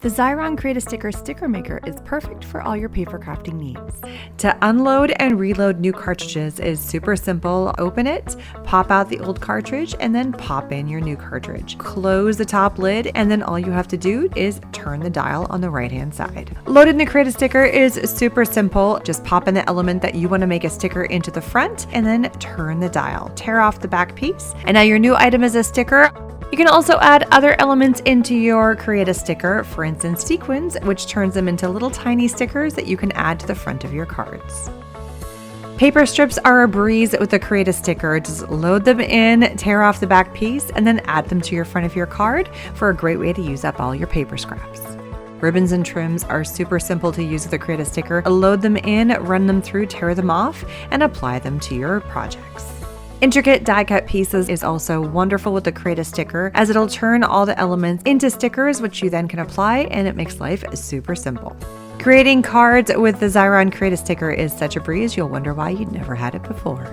The Xyron Create-A-Sticker Sticker Maker is perfect for all your paper crafting needs. To unload and reload new cartridges is super simple. Open it, pop out the old cartridge, and then pop in your new cartridge. Close the top lid, and then all you have to do is turn the dial on the right-hand side. Loading the Create-A-Sticker is super simple. Just pop in the element that you want to make a sticker into the front, and then turn the dial. Tear off the back piece, and now your new item is a sticker. You can also add other elements into your Create-A-Sticker, for instance sequins, which turns them into little tiny stickers that you can add to the front of your cards. Paper strips are a breeze with the Create-A-Sticker. Just load them in, tear off the back piece, and then add them to your front of your card for a great way to use up all your paper scraps. Ribbons and trims are super simple to use with the Create-A-Sticker. Load them in, run them through, tear them off, and apply them to your projects. Intricate die cut pieces is also wonderful with the Create-A-Sticker, as it'll turn all the elements into stickers, which you then can apply, and it makes life super simple. Creating cards with the Xyron Create-A-Sticker is such a breeze, you'll wonder why you'd never had it before.